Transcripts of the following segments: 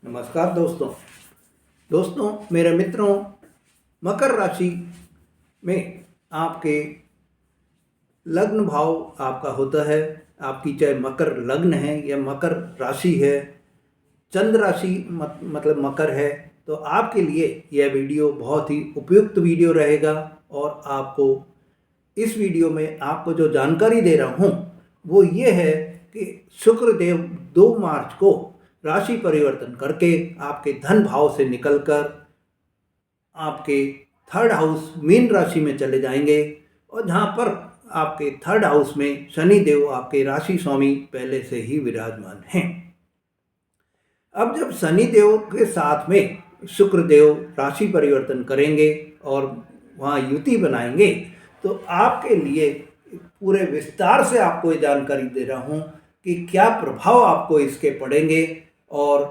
नमस्कार दोस्तों मेरे मित्रों, मकर राशि में आपके लग्न भाव आपका होता है। आपकी चाहे मकर लग्न है या मकर राशि है, चंद्र राशि मतलब मकर है, तो आपके लिए यह वीडियो बहुत ही उपयुक्त वीडियो रहेगा। और आपको इस वीडियो में आपको जो जानकारी दे रहा हूँ वो ये है कि शुक्रदेव 2 मार्च को राशि परिवर्तन करके आपके धन भाव से निकलकर आपके थर्ड हाउस मीन राशि में चले जाएंगे। और जहाँ पर आपके थर्ड हाउस में शनि देव आपके राशि स्वामी पहले से ही विराजमान हैं। अब जब शनि देव के साथ में शुक्र देव राशि परिवर्तन करेंगे और वहाँ युति बनाएंगे, तो आपके लिए पूरे विस्तार से आपको ये जानकारी दे रहा हूँ कि क्या प्रभाव आपको इसके पड़ेंगे। और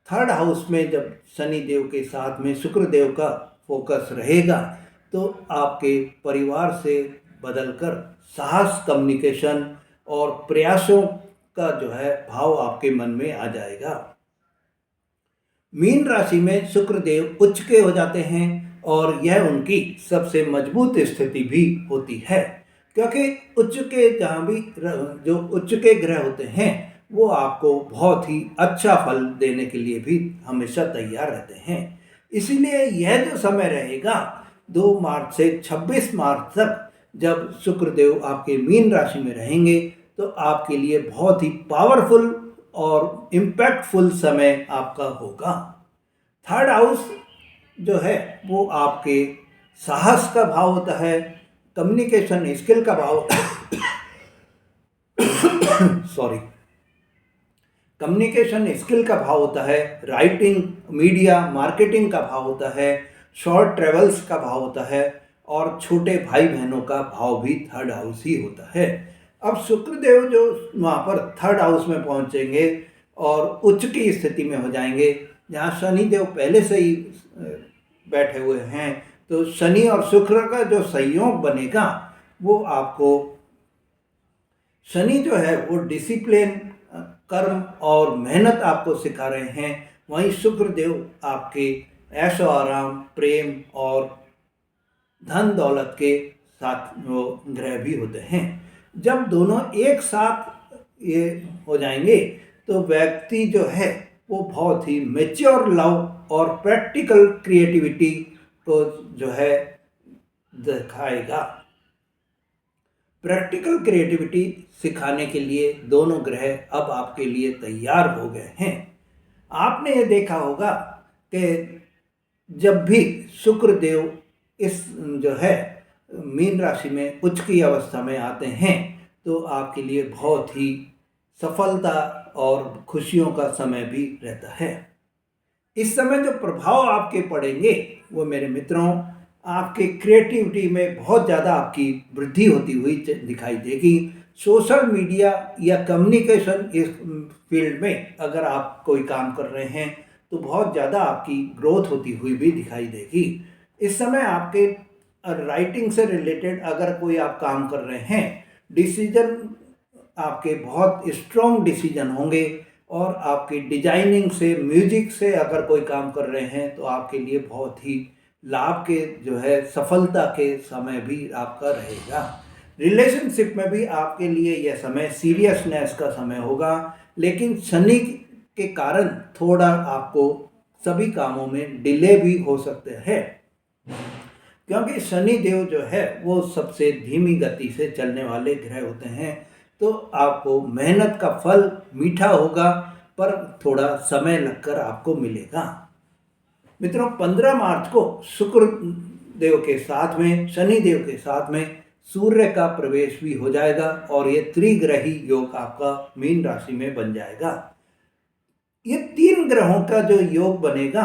थर्ड हाउस में जब शनि देव के साथ में शुक्र देव का फोकस रहेगा तो आपके परिवार से बदलकर साहस, कम्युनिकेशन और प्रयासों का जो है भाव आपके मन में आ जाएगा। मीन राशि में शुक्र देव उच्च के हो जाते हैं और यह उनकी सबसे मजबूत स्थिति भी होती है, क्योंकि उच्च के जहाँ भी जो उच्च के ग्रह होते हैं वो आपको बहुत ही अच्छा फल देने के लिए भी हमेशा तैयार रहते हैं। इसीलिए यह जो समय रहेगा 2 मार्च से 26 मार्च तक, जब शुक्रदेव आपके मीन राशि में रहेंगे, तो आपके लिए बहुत ही पावरफुल और इम्पैक्टफुल समय आपका होगा। थर्ड हाउस जो है वो आपके साहस का भाव होता है, कम्युनिकेशन स्किल का भाव सॉरी कम्युनिकेशन स्किल का भाव होता है, राइटिंग, मीडिया, मार्केटिंग का भाव होता है, शॉर्ट ट्रेवल्स का भाव होता है और छोटे भाई बहनों का भाव भी थर्ड हाउस ही होता है। अब शुक्रदेव जो वहाँ पर थर्ड हाउस में पहुँचेंगे और उच्च की स्थिति में हो जाएंगे, जहाँ शनि देव पहले से ही बैठे हुए हैं, तो शनि और शुक्र का जो संयोग बनेगा वो आपको, शनि जो है वो डिसिप्लिन, कर्म और मेहनत आपको सिखा रहे हैं, वहीं शुक्र देव आपके ऐशो आराम, प्रेम और धन दौलत के साथ वो ग्रह भी होते हैं। जब दोनों एक साथ ये हो जाएंगे तो व्यक्ति जो है वो बहुत ही मैच्योर लव और प्रैक्टिकल क्रिएटिविटी को जो है दिखाएगा। प्रैक्टिकल क्रिएटिविटी सिखाने के लिए दोनों ग्रह अब आपके लिए तैयार हो गए हैं। आपने ये देखा होगा कि जब भी शुक्र देव इस जो है मीन राशि में उच्च की अवस्था में आते हैं तो आपके लिए बहुत ही सफलता और खुशियों का समय भी रहता है। इस समय जो प्रभाव आपके पड़ेंगे वो मेरे मित्रों, आपके क्रिएटिविटी में बहुत ज़्यादा आपकी वृद्धि होती हुई दिखाई देगी। सोशल मीडिया या कम्युनिकेशन इस फील्ड में अगर आप कोई काम कर रहे हैं तो बहुत ज़्यादा आपकी ग्रोथ होती हुई भी दिखाई देगी। इस समय आपके राइटिंग से रिलेटेड अगर कोई आप काम कर रहे हैं, डिसीजन आपके बहुत स्ट्रॉन्ग डिसीजन होंगे। और आपकी डिजाइनिंग से, म्यूजिक से अगर कोई काम कर रहे हैं तो आपके लिए बहुत ही लाभ के जो है सफलता के समय भी आपका रहेगा। रिलेशनशिप में भी आपके लिए यह समय सीरियसनेस का समय होगा, लेकिन शनि के कारण थोड़ा आपको सभी कामों में डिले भी हो सकते हैं, क्योंकि शनि देव जो है वो सबसे धीमी गति से चलने वाले ग्रह होते हैं। तो आपको मेहनत का फल मीठा होगा, पर थोड़ा समय लगकर आपको मिलेगा। मित्रों, 15 मार्च को शुक्र देव के साथ में, शनि देव के साथ में सूर्य का प्रवेश भी हो जाएगा और ये त्रिग्रही योग आपका मीन राशि में बन जाएगा। ये 3 ग्रहों का जो योग बनेगा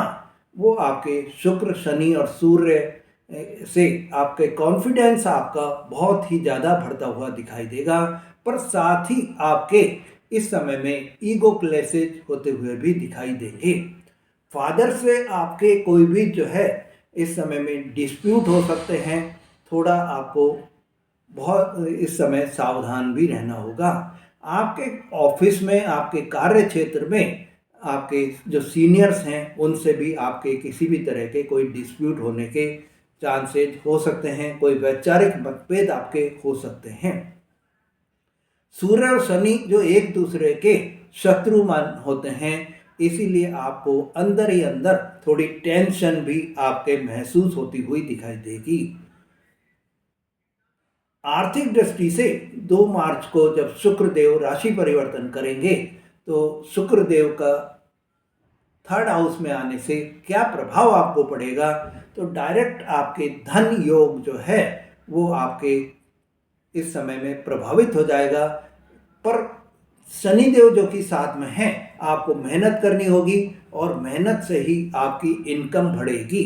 वो आपके शुक्र, शनि और सूर्य से आपके कॉन्फिडेंस आपका बहुत ही ज़्यादा बढ़ता हुआ दिखाई देगा, पर साथ ही आपके इस समय में ईगो क्लैशेज होते हुए भी दिखाई देंगे। फादर से आपके कोई भी जो है इस समय में डिस्प्यूट हो सकते हैं। थोड़ा आपको बहुत इस समय सावधान भी रहना होगा। आपके ऑफिस में, आपके कार्य क्षेत्र में आपके जो सीनियर्स हैं उनसे भी आपके किसी भी तरह के कोई डिस्प्यूट होने के चांसेस हो सकते हैं, कोई वैचारिक मतभेद आपके हो सकते हैं। सूर्य और शनि जो एक दूसरे के शत्रु मान होते हैं, इसीलिए आपको अंदर ही अंदर थोड़ी टेंशन भी आपके महसूस होती हुई दिखाई देगी। आर्थिक दृष्टि से 2 मार्च को जब शुक्र देव राशि परिवर्तन करेंगे तो शुक्र देव का 3rd हाउस में आने से क्या प्रभाव आपको पड़ेगा, तो डायरेक्ट आपके धन योग जो है वो आपके इस समय में प्रभावित हो जाएगा। पर शनिदेव जो कि साथ में है, आपको मेहनत करनी होगी और मेहनत से ही आपकी इनकम बढ़ेगी।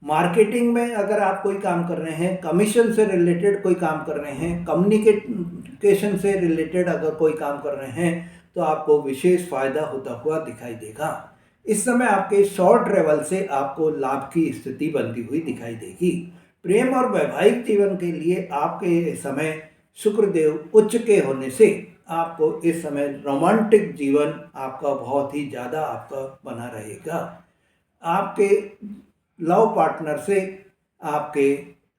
मार्केटिंग में अगर आप कोई काम कर रहे हैं, कमीशन से रिलेटेड कोई काम कर रहे हैं, कम्युनिकेशन से रिलेटेड अगर कोई काम कर रहे हैं, तो आपको विशेष फायदा होता हुआ दिखाई देगा। इस समय आपके शॉर्ट ट्रेवल से आपको लाभ की स्थिति बनती हुई दिखाई देगी। प्रेम और वैवाहिक जीवन के लिए आपके समय शुक्रदेव उच्च के होने से आपको इस समय रोमांटिक जीवन आपका बहुत ही ज़्यादा आपका बना रहेगा। आपके लव पार्टनर से आपके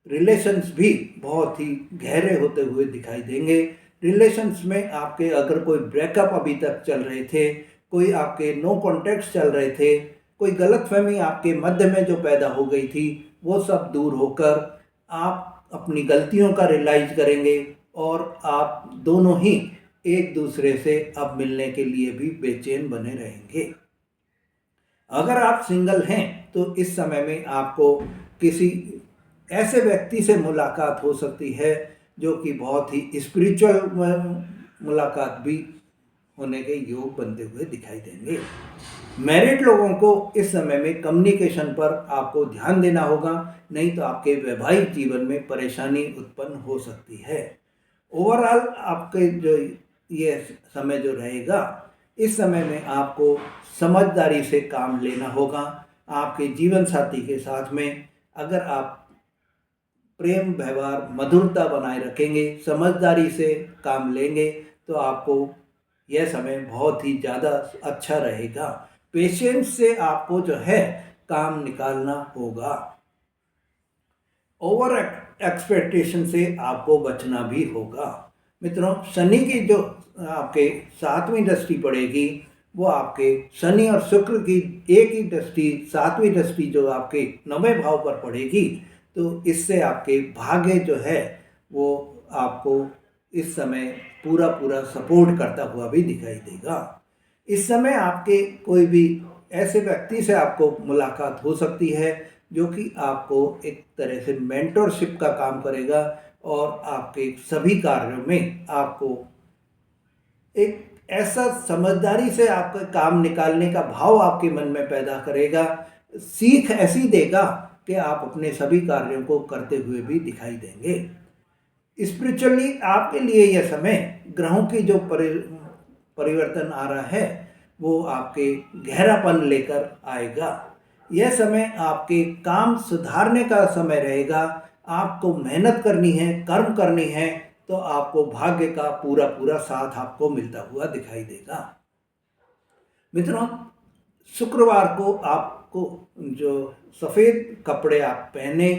रिलेशंस भी बहुत ही गहरे होते हुए दिखाई देंगे। रिलेशंस में आपके अगर कोई ब्रेकअप अभी तक चल रहे थे, कोई आपके नो कॉन्टैक्ट्स चल रहे थे, कोई गलतफहमी आपके मध्य में जो पैदा हो गई थी, वो सब दूर होकर आप अपनी गलतियों का रियलाइज करेंगे और आप दोनों ही एक दूसरे से अब मिलने के लिए भी बेचैन बने रहेंगे। अगर आप सिंगल हैं तो इस समय में आपको किसी ऐसे व्यक्ति से मुलाकात हो सकती है जो कि बहुत ही स्पिरिचुअल मुलाकात भी होने के योग बनते हुए दिखाई देंगे। मैरिड लोगों को इस समय में कम्युनिकेशन पर आपको ध्यान देना होगा, नहीं तो आपके वैवाहिक जीवन में परेशानी उत्पन्न हो सकती है। ओवरऑल आपके जो ये समय जो रहेगा, इस समय में आपको समझदारी से काम लेना होगा। आपके जीवन साथी के साथ में अगर आप प्रेम व्यवहार मधुरता बनाए रखेंगे, समझदारी से काम लेंगे, तो आपको यह समय बहुत ही ज़्यादा अच्छा रहेगा। पेशेंस से आपको जो है काम निकालना होगा। ओवर एक्सपेक्टेशन से आपको बचना भी होगा। मित्रों, शनि की जो आपके 7वीं दृष्टि पड़ेगी, वो आपके शनि और शुक्र की एक ही दृष्टि 7वीं दृष्टि जो आपके 9वें भाव पर पड़ेगी, तो इससे आपके भाग्य जो है वो आपको इस समय पूरा पूरा सपोर्ट करता हुआ भी दिखाई देगा। इस समय आपके कोई भी ऐसे व्यक्ति से आपको मुलाकात हो सकती है जो कि आपको एक तरह से मेंटरशिप का काम करेगा और आपके सभी कार्यों में आपको एक ऐसा समझदारी से आपका काम निकालने का भाव आपके मन में पैदा करेगा, सीख ऐसी देगा कि आप अपने सभी कार्यों को करते हुए भी दिखाई देंगे। स्पिरिचुअली आपके लिए यह समय ग्रहों की जो परिवर्तन आ रहा है वो आपके गहरापन लेकर आएगा। यह समय आपके काम सुधारने का समय रहेगा। आपको मेहनत करनी है, कर्म करनी है, तो आपको भाग्य का पूरा पूरा साथ आपको मिलता हुआ दिखाई देगा। मित्रों, शुक्रवार को आपको जो सफ़ेद कपड़े आप पहने।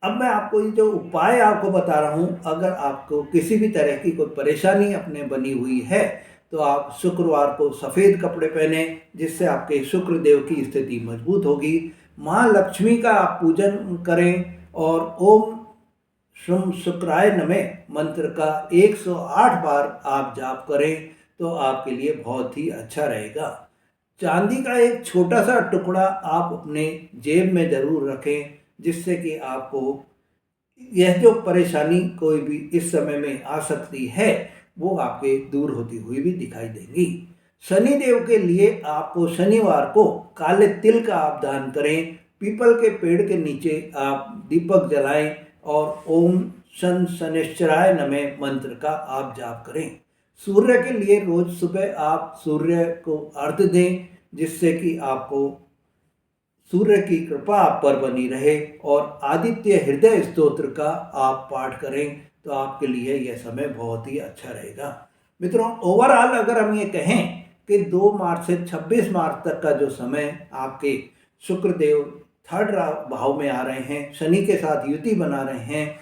अब मैं आपको ये जो उपाय आपको बता रहा हूँ, अगर आपको किसी भी तरह की कोई परेशानी अपने बनी हुई है तो आप शुक्रवार को सफ़ेद कपड़े पहने, जिससे आपके शुक्र देव की स्थिति मजबूत होगी। माँ लक्ष्मी का आप पूजन करें और ओम शुम शुक्राय नमः मंत्र का 108 बार आप जाप करें, तो आपके लिए बहुत ही अच्छा रहेगा। चांदी का एक छोटा सा टुकड़ा आप अपने जेब में ज़रूर रखें, जिससे कि आपको यह जो परेशानी कोई भी इस समय में आ सकती है वो आपके दूर होती हुई भी दिखाई देंगी। शनि देव के लिए आपको शनिवार को काले तिल का आप दान करें, पीपल के पेड़ के नीचे आप दीपक जलाएं और ओम शन शनिश्चराय नमः मंत्र का आप जाप करें। सूर्य के लिए रोज सुबह आप सूर्य को अर्घ्य दें, जिससे कि आपको सूर्य की कृपा आप पर बनी रहे, और आदित्य हृदय स्तोत्र का आप पाठ करें, तो आपके लिए यह समय बहुत ही अच्छा रहेगा। मित्रों, ओवरऑल अगर हम ये कहें कि 2 मार्च से 26 मार्च तक का जो समय आपके शुक्रदेव थर्ड भाव में आ रहे हैं, शनि के साथ युति बना रहे हैं,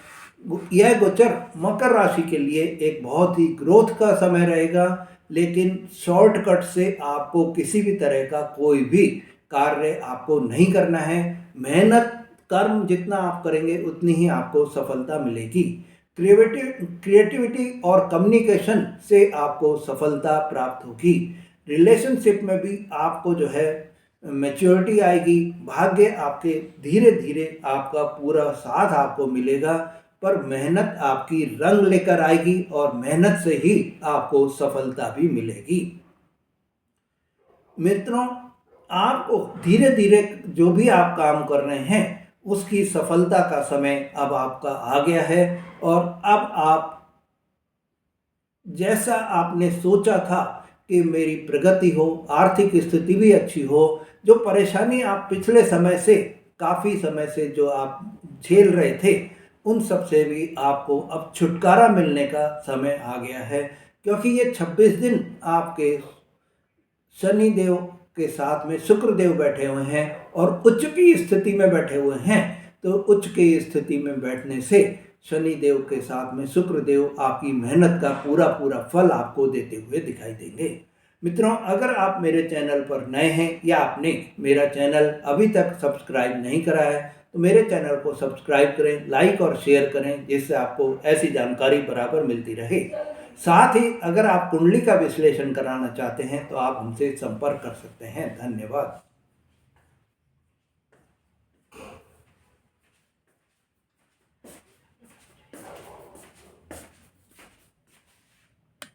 यह गोचर मकर राशि के लिए एक बहुत ही ग्रोथ का समय रहेगा। लेकिन शॉर्टकट से आपको किसी भी तरह का कोई भी कार्य आपको नहीं करना है। मेहनत कर्म जितना आप करेंगे उतनी ही आपको सफलता मिलेगी। क्रिएटिविटी और कम्युनिकेशन से आपको सफलता प्राप्त होगी। रिलेशनशिप में भी आपको जो है मैच्योरिटी आएगी। भाग्य आपके धीरे धीरे आपका पूरा साथ आपको मिलेगा, पर मेहनत आपकी रंग लेकर आएगी और मेहनत से ही आपको सफलता भी मिलेगी। मित्रों, आपको धीरे धीरे जो भी आप काम कर रहे हैं उसकी सफलता का समय अब आपका आ गया है। और अब आप जैसा आपने सोचा था कि मेरी प्रगति हो, आर्थिक स्थिति भी अच्छी हो, जो परेशानी आप पिछले समय से काफ़ी समय से जो आप झेल रहे थे उन सब से भी आपको अब छुटकारा मिलने का समय आ गया है। क्योंकि ये 26 दिन आपके शनि देव के साथ में शुक्र देव बैठे हुए हैं और उच्च की स्थिति में बैठे हुए हैं। तो उच्च की स्थिति में बैठने से शनि देव के साथ में शुक्र देव आपकी मेहनत का पूरा पूरा फल आपको देते हुए दिखाई देंगे। मित्रों, अगर आप मेरे चैनल पर नए हैं या आपने मेरा चैनल अभी तक सब्सक्राइब नहीं करा है तो मेरे चैनल को सब्सक्राइब करें, लाइक और शेयर करें, जिससे आपको ऐसी जानकारी बराबर मिलती रहे। साथ ही अगर आप कुंडली का विश्लेषण कराना चाहते हैं तो आप हमसे संपर्क कर सकते हैं। धन्यवाद।